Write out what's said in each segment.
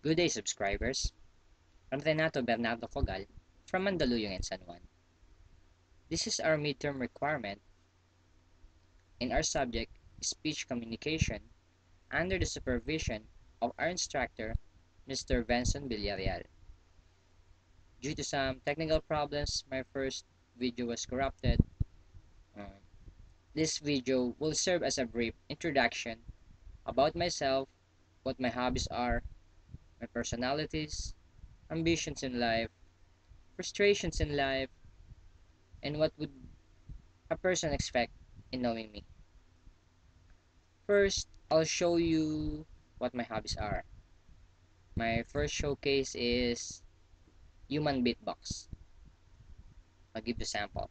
Good day, subscribers. I'm Renato Bernardo Fogal from Mandaluyong and San Juan. This is our midterm requirement in our subject, speech communication, under the supervision of our instructor, Mr. Benson Villarreal. Due to some technical problems, my first video was corrupted. Um, this video will serve as a brief introduction about myself, what my hobbies are, my personalities, ambitions in life, frustrations in life, and what would a person expect in knowing me. First, I'll show you what my hobbies are. My first showcase is human beatbox. I'll give the sample.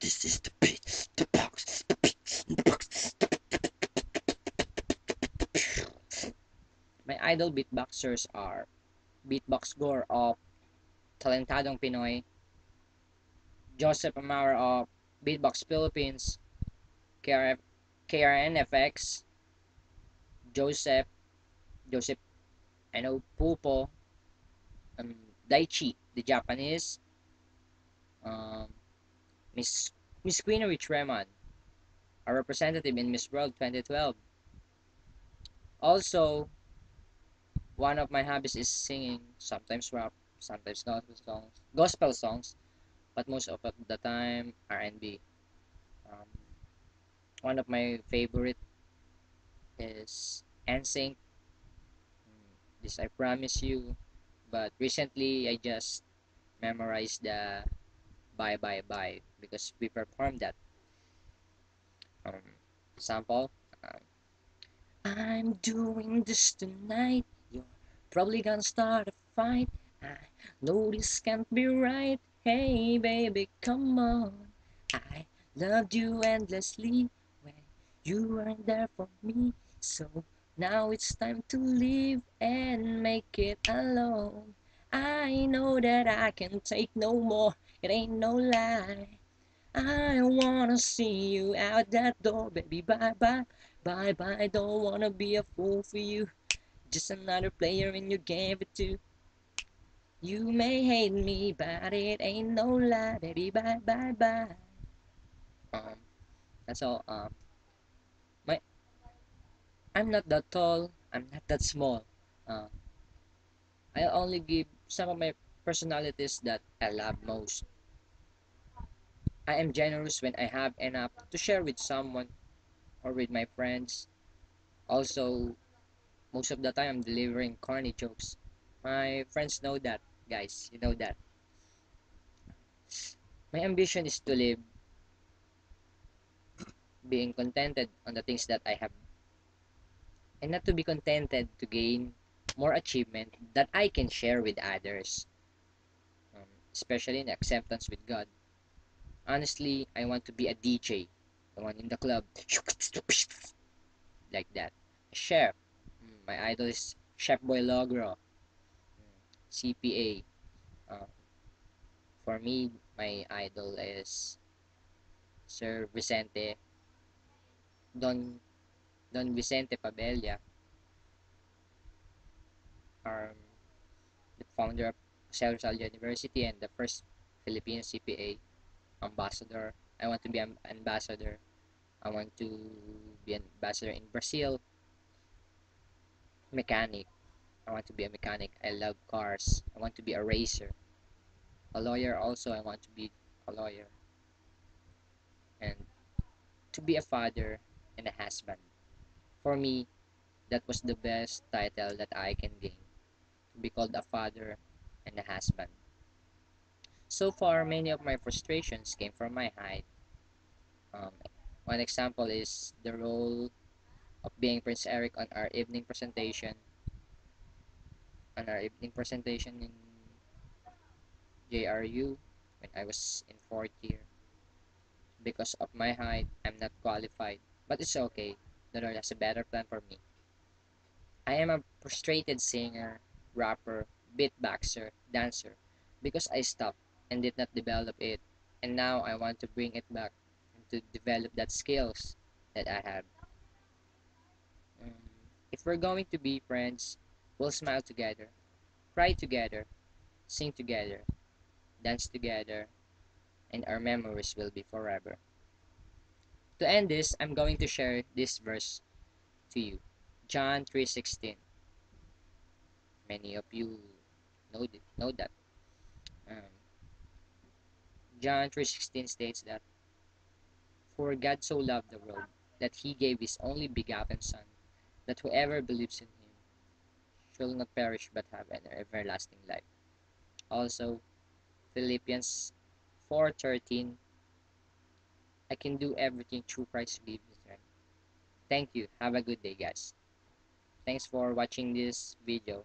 This is the beat, the box, the beat, the box. My idol beatboxers are Beatbox Gore of Talentadong Pinoy, Joseph Amaro of Beatbox Philippines, KRF, KRNFX, Joseph, Joseph, I know Pupo, um, Daichi, the Japanese, um, Miss Miss Queen Rich Reman, a representative in Miss World 2012. Also, one of my hobbies is singing, sometimes rap, sometimes gospel songs, but most of the time R&B. Um, one of my favorite is NSYNC. This I promise you. But recently, I just memorized the Bye Bye Bye because we performed that um, sample. Um, I'm doing this tonight. You're probably gonna start a fight. I know this can't be right. Hey, baby, come on. I loved you endlessly when you weren't there for me. So now it's time to leave and make it alone. I know that I can take no more. It ain't no lie. I wanna see you out that door, baby. Bye bye, bye bye. Don't wanna be a fool for you. Just another player in your game for two. You may hate me, but it ain't no lie, baby. Bye bye bye. Um, that's all. My I'm not that tall. I'm not that small. Uh, I'll only give some of my personalities that I love most. I am generous when I have enough to share with someone or with my friends. Also, most of the time I'm delivering corny jokes. My friends know that, guys. You know that. My ambition is to live being contented on the things that I have and not to be contented to gain more achievement that I can share with others, especially in acceptance with God. Honestly, I want to be a DJ, the one in the club, like that. A chef. My idol is Chef Boy Logro, CPA. For me, my idol is Sir Vicente Don Don Vicente Pabella, um, the founder of Rizal University and the first Filipino CPA ambassador. I want to be an ambassador. I want to be an ambassador in Brazil. Mechanic. I want to be a mechanic. I love cars. I want to be a racer. A lawyer also. I want to be a lawyer. And to be a father and a husband. For me, that was the best title that I can gain. To be called a father and a husband. So far, many of my frustrations came from my height. Um, one example is the role of being Prince Eric on our evening presentation in JRU when I was in fourth year. Because of my height, I'm not qualified, but it's okay. The Lord has a better plan for me. I am a frustrated singer, rapper, beatboxer, dancer because I stopped and did not develop it, and now I want to bring it back and to develop that skills that I have. Um, if we're going to be friends, we'll smile together, cry together, sing together, dance together, and our memories will be forever. To end this, I'm going to share this verse to you. John 3:16. Many of you know that. Um, John 3:16 states that for God so loved the world that he gave his only begotten son that whoever believes in him shall not perish but have an everlasting life. Also, Philippians 4:13, I can do everything through Christ who gives me strength. Thank you. Have a good day, guys. Thanks for watching this video.